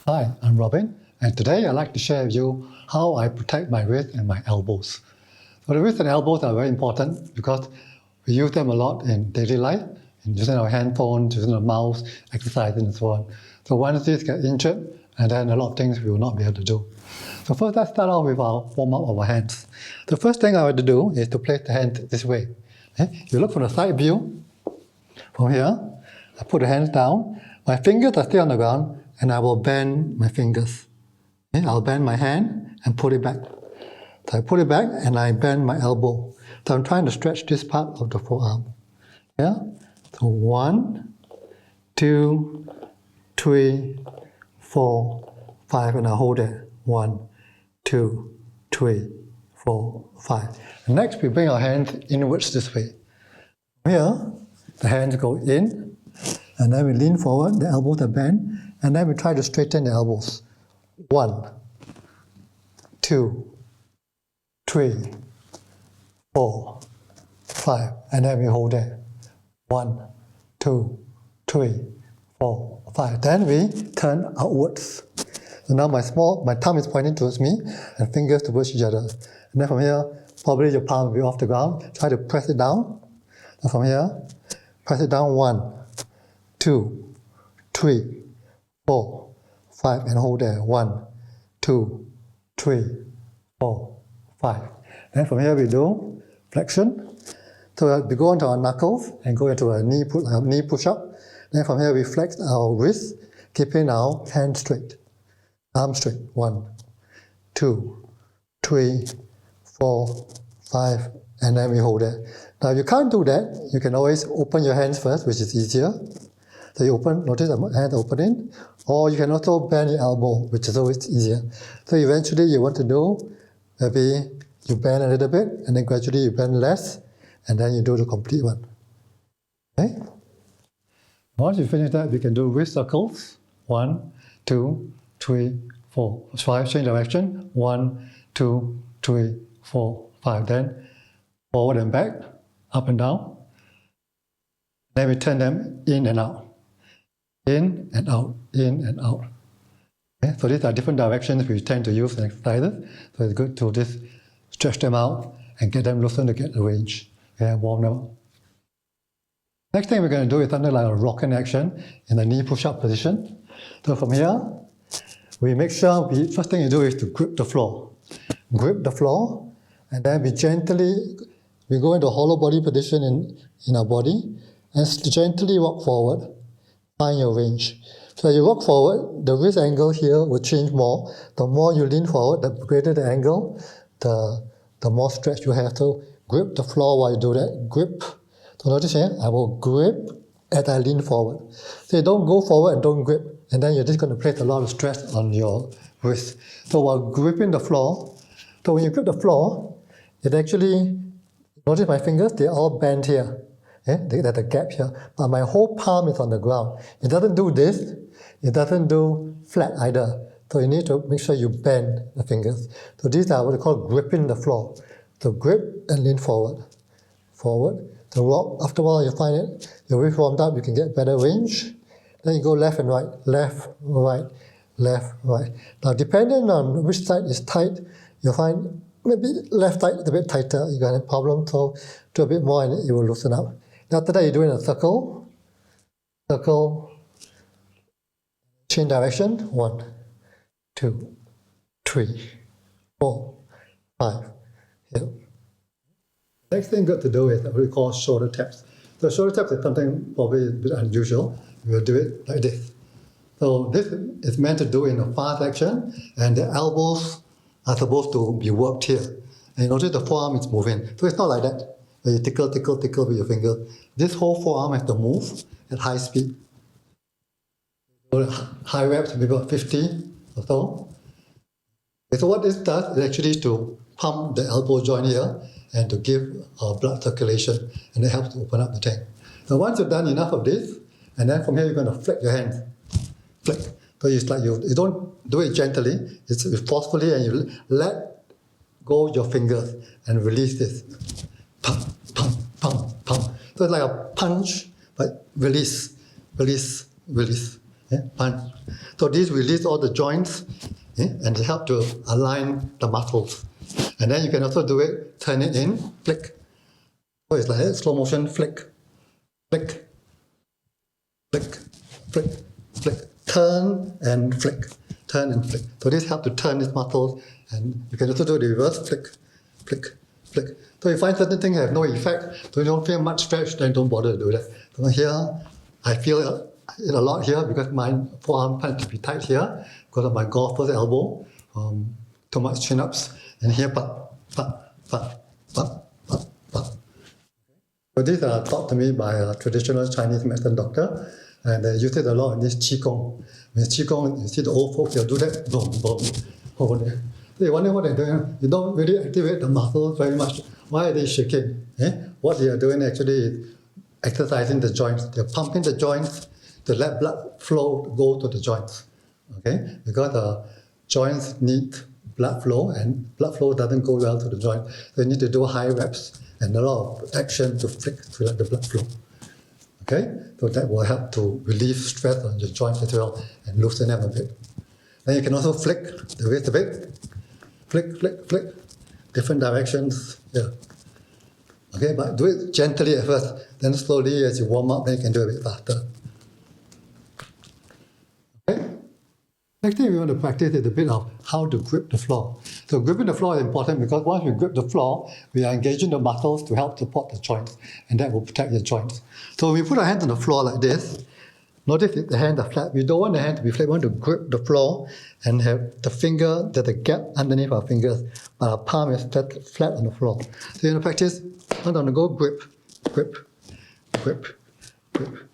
Hi, I'm Robin, and today I'd like to share with you how I protect my wrist and my elbows. So the wrist and elbows are very important because we use them a lot in daily life, in using our handphones, using the mouse, exercising and so on. So once these get injured, and then a lot of things we will not be able to do. So first let's start off with our warm-up of our hands. The first thing I want to do is to place the hand this way. Okay? You look from the side view, from here, I put the hands down, my fingers are still on the ground, and I will bend my fingers. Okay? I'll bend my hand and put it back. So I put it back and I bend my elbow. So I'm trying to stretch this part of the forearm. Yeah? So 1, 2, 3, 4, 5, and I hold it. 1, 2, 3, 4, 5. And next we bring our hands inwards this way. Here, the hands go in, and then we lean forward, the elbows are bent, and then we try to straighten the elbows. 1, 2, 3, 4, 5, and then we hold it. 1, 2, 3, 4, 5. Then we turn outwards. So now my thumb is pointing towards me, and fingers towards each other. And then from here, probably your palm will be off the ground. Try to press it down. And from here, press it down. 1, 2, 3, 4, 5, and hold there. 1, 2, 3, 4, 5. Then from here we do flexion. So we go onto our knuckles and go into a knee push-up. Then from here we flex our wrist, keeping our hand straight, arm straight. 1, 2, 3, 4, 5, and then we hold it. Now if you can't do that, you can always open your hands first, which is easier. So you open, notice the hand opening, or you can also bend your elbow, which is always easier. So eventually you want to do, maybe you bend a little bit, and then gradually you bend less, and then you do the complete one. Okay? Once you finish that, we can do wrist circles. 1, 2, 3, 4, 5, change direction. 1, 2, 3, 4, 5. Then forward and back, up and down. Then we turn them in and out. In and out, in and out. Okay? So these are different directions we tend to use in exercises. So it's good to just stretch them out and get them loosened to get the range. Okay? Warm them up. Next thing we're going to do is something like a rocking action in the knee push-up position. So from here, we make sure, first thing you do is to grip the floor. Grip the floor, and then we go into a hollow body position in our body, and gently walk forward. Find your range. So as you walk forward, the wrist angle here will change more. The more you lean forward, the greater the angle, the more stretch you have. So grip the floor while you do that. Grip. So notice here, I will grip as I lean forward. So you don't go forward and don't grip, and then you're just going to place a lot of stress on your wrist. So while gripping the floor, so when you grip the floor, it actually, notice my fingers, they're all bent here. There's a gap here, but my whole palm is on the ground. It doesn't do this, it doesn't do flat either. So you need to make sure you bend the fingers. So these are what we call gripping the floor. So grip and lean forward. Forward. So walk, after a while you find it, your wrist warmed up, you can get better range. Then you go left and right, left, right, left, right. Now depending on which side is tight, you'll find maybe left side is a bit tighter, you got a problem, so do a bit more and it will loosen up. After that, you're doing a circle, change direction, 1, 2, 3, 4, 5, here. Next thing good to do is what we call shoulder taps. So shoulder taps is something probably a bit unusual. We'll do it like this. So this is meant to do in a fast action, and the elbows are supposed to be worked here. And notice the forearm is moving. So it's not like that, where you tickle with your finger. This whole forearm has to move at high speed. So high reps, maybe about 50 or so. Okay, so what this does is actually to pump the elbow joint here and to give blood circulation, and it helps to open up the tank. So once you've done enough of this, and then from here you're going to flick your hands. Flick. So it's like you don't do it gently, it's forcefully, and you let go your fingers and release this. Pump, pump, pump, pump. So it's like a punch, but release, release, release. Punch. So these release all the joints and they help to align the muscles. And then you can also do it, turn it in, flick. So it's like a slow motion flick, flick, flick, flick, flick, turn and flick, turn and flick. So this helps to turn these muscles, and you can also do the reverse flick, flick, flick. So you find certain things have no effect, so you don't feel much stretch, then don't bother to do that. So here, I feel it a lot here because my forearm tends to be tight here because of my golfer's elbow, too much chin-ups, and here, pop, pop, pop, pop, pop, pop. So these are taught to me by a traditional Chinese medicine doctor, and they use it a lot in this Qigong. When Qigong, you see the old folks, they'll do that, boom, boom, over there. So you wonder what they're doing. You don't really activate the muscles very much. Why are they shaking? What they are doing actually is exercising the joints. They're pumping the joints to let blood flow go to the joints. Okay? Because the joints need blood flow, and blood flow doesn't go well to the joint. So you need to do high reps and a lot of action to flick to let the blood flow. Okay? So that will help to relieve stress on your joints as well and loosen them a bit. Then you can also flick the wrist a bit. Flick, flick, flick. Different directions. Yeah. Okay, but do it gently at first. Then slowly as you warm up, then you can do it a bit faster. Okay? Next thing we want to practice is a bit of how to grip the floor. So gripping the floor is important because once we grip the floor, we are engaging the muscles to help support the joints, and that will protect the joints. So when we put our hands on the floor like this, notice the hands are flat. We don't want the hand to be flat. We want to grip the floor and have the finger, there's a gap underneath our fingers, but our palm is flat on the floor. So you want to practice, hand on the go, grip, grip, grip, grip,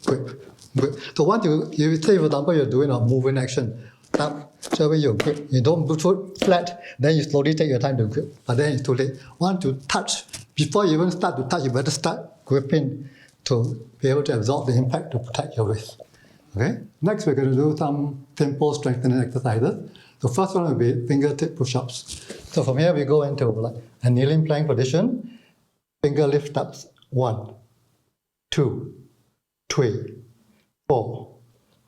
grip, grip. So once you say, for example, you're doing a moving action, tap, so when you grip, you don't put flat, then you slowly take your time to grip, but then it's too late. Once you touch, before you even start to touch, you better start gripping to be able to absorb the impact to protect your wrist. Okay? Next, we're going to do some simple strengthening exercises. The first one will be fingertip push-ups. So from here, we go into like a kneeling plank position. Finger lift ups. 1, 2, 3, 4,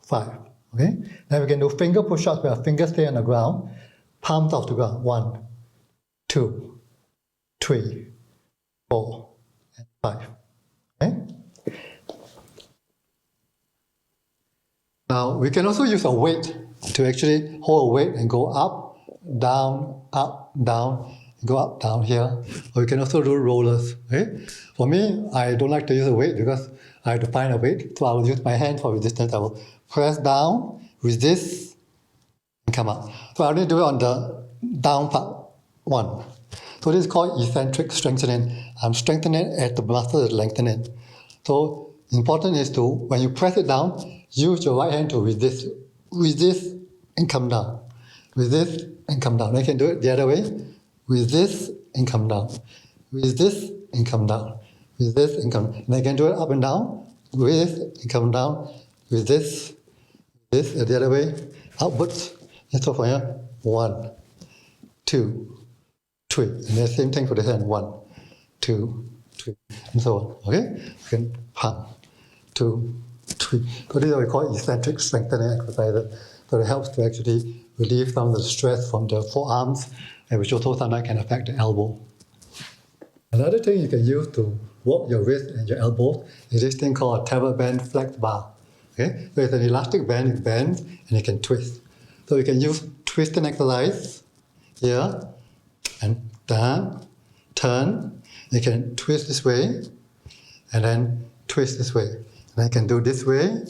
5. Okay? Then we can do finger push-ups where our fingers stay on the ground, palms off the ground. 1, 2, 3, 4, and 5. Okay? Now, we can also use a weight to actually hold a weight and go up, down, go up, down here. Or you can also do rollers. Okay? For me, I don't like to use a weight because I have to find a weight. So I will use my hand for resistance. I will press down, resist, and come up. So I only do it on the down part. 1. So this is called eccentric strengthening. I'm strengthening as the muscle is lengthening. So important is to, when you press it down, use your right hand to resist. Resist and come down. Resist and come down. I can do it the other way. Resist and come down. Resist and come down. Resist and come down. And I can do it up and down. Resist and come down. Resist. This the other way. Upwards. And so from here. 1, 2, 3. And the same thing for the hand. 1, 2, 3. And so on. Okay? You can palm. 2, 3. So these are what we call eccentric strengthening exercises. So it helps to actually relieve some of the stress from the forearms, and which also sometimes can affect the elbow. Another thing you can use to work your wrist and your elbows is this thing called a Theraband Flexbar. Okay? So it's an elastic band, it bends, and it can twist. So you can use twisting exercise here, and down, turn. You can twist this way, and then twist this way. And I can do this way,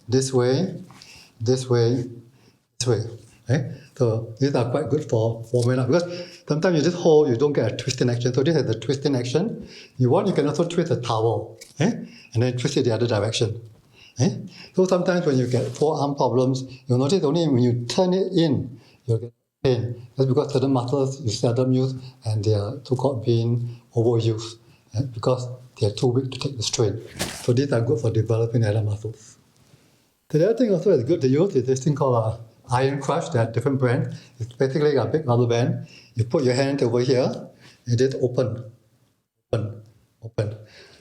this way, this way, this way. Okay? So these are quite good for warming up because sometimes you just hold, you don't get a twisting action. So this is the twisting action. You can also twist a towel, and then twist it the other direction. So sometimes when you get forearm problems, you'll notice only when you turn it in, you'll get pain. That's because certain muscles you seldom use and they are so-called being overused because they are too weak to take the strain. So these are good for developing other muscles. The other thing also is good to use is this thing called iron crush. There are different brands. It's basically a big rubber band. You put your hand over here and just open, open, open.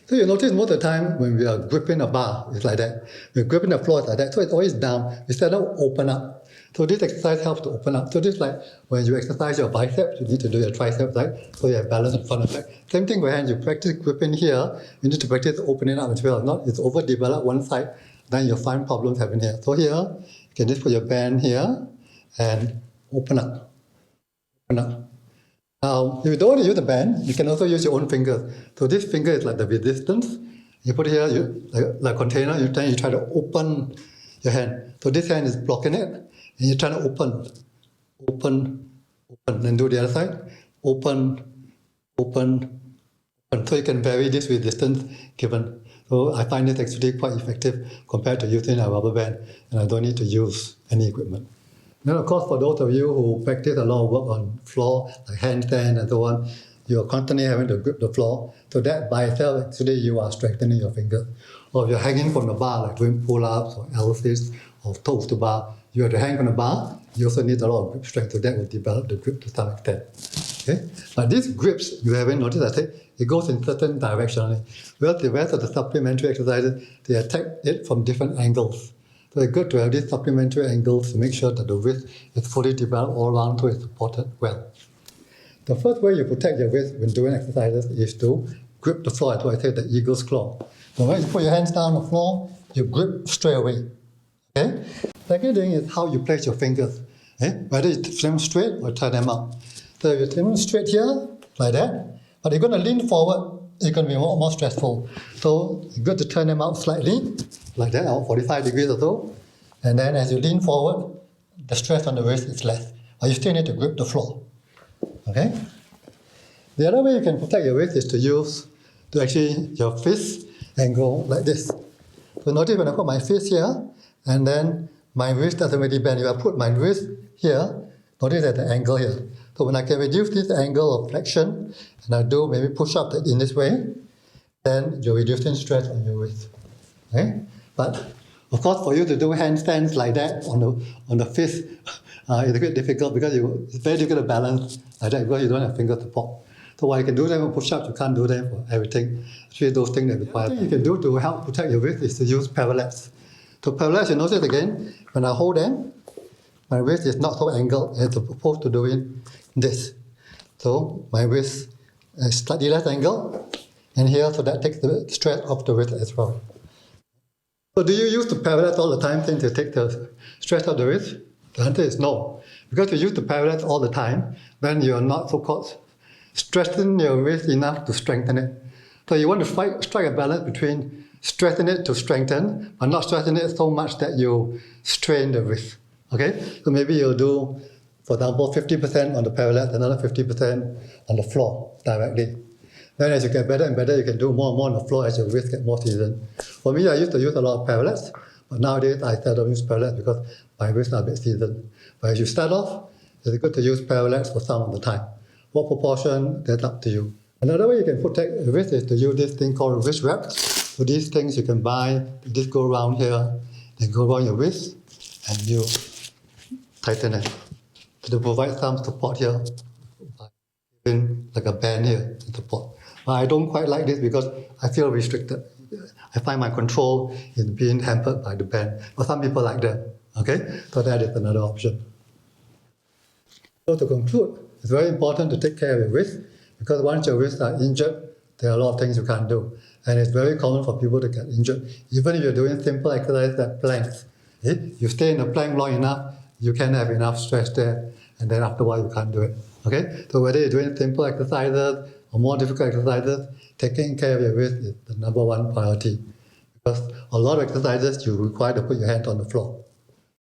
So you notice most of the time when we are gripping a bar, it's like that. We're gripping the floor, it's like that. So it's always down. Instead of open up. So this exercise helps to open up. So this is like when you exercise your biceps, you need to do your triceps, right? So you have balance in front and back. Same thing with hands. You practice gripping here, you need to practice opening up as well. Not it's overdeveloped one side, then you'll find problems having here. So here, you can just put your band here and open up. Open up. Now, if you don't want to use the band, you can also use your own fingers. So this finger is like the resistance. You put it here, like a container, you try to open your hand. So this hand is blocking it, and you try to open, then do the other side, open. So you can vary this resistance given. So I find it actually quite effective compared to using a rubber band, and I don't need to use any equipment. Then of course, for those of you who practice a lot of work on floor, like handstand and so on, you're constantly having to grip the floor. So that by itself, actually, you are strengthening your fingers. Or if you're hanging from the bar, like doing pull-ups or L-sits or toes to bar, you have to hang from the bar, you also need a lot of grip strength, so that will develop the grip to some extent. Okay? But these grips, you haven't noticed, I said, it goes in certain directions. Well, the rest of the supplementary exercises, they attack it from different angles. So it's good to have these supplementary angles to make sure that the wrist is fully developed all around so it's supported well. The first way you protect your wrist when doing exercises is to grip the floor. That's why I say the eagle's claw. So when you put your hands down on the floor, you grip straight away. Okay? Second thing is how you place your fingers. Okay? Whether you turn them straight or turn them out. So if you turn them straight here, like that, but you're going to lean forward, it's going to be more stressful. So it's good to turn them out slightly, like that, 45 degrees or so. And then as you lean forward, the stress on the wrist is less. But you still need to grip the floor. Okay? The other way you can protect your wrist is to actually your fist and go like this. So notice when I put my fist here, and then my wrist doesn't really bend. If I put my wrist here, notice at the angle here. So when I can reduce this angle of flexion, and I do maybe push up in this way, then you're reducing stress on your wrist. Okay? But of course, for you to do handstands like that on the fist, it's a bit difficult because it's very difficult to balance like that because you don't have finger support. So while you can do them for push-ups, you can't do them for everything. Actually, those things that require. The thing you can do to help protect your wrist is to use parallettes. So parallettes, you notice again, when I hold them, my wrist is not so angled as opposed to doing this. So my wrist is slightly less angled, and here, so that takes the stress off the wrist as well. So do you use the parallettes all the time to take the stress off the wrist? The answer is no. Because you use the parallettes all the time, then you are not so-called stressing your wrist enough to strengthen it. So you want to strike a balance between stressing it to strengthen, but not stressing it so much that you strain the wrist. Okay? So maybe you'll do, for example, 50% on the parallel, another 50% on the floor directly. Then as you get better and better, you can do more and more on the floor as your wrist get more seasoned. For me, I used to use a lot of parallels, but nowadays I seldom use parallels because my wrists are a bit seasoned. But as you start off, it's good to use parallels for some of the time. What proportion, that's up to you. Another way you can protect the wrist is to use this thing called wrist wraps. So these things you can buy, you just go around here, they go around your wrist, and you tighten it. To provide some support here, like a band here to support. But I don't quite like this because I feel restricted. I find my control is being hampered by the band. But some people like that. Okay? So that is another option. So to conclude, it's very important to take care of your wrist because once your wrists are injured, there are a lot of things you can't do. And it's very common for people to get injured. Even if you're doing simple exercises like planks, you stay in the plank long enough, you can have enough stress there, and then after a while you can't do it. Okay? So whether you're doing simple exercises or more difficult exercises, taking care of your wrist is the number one priority. Because a lot of exercises you require to put your hand on the floor.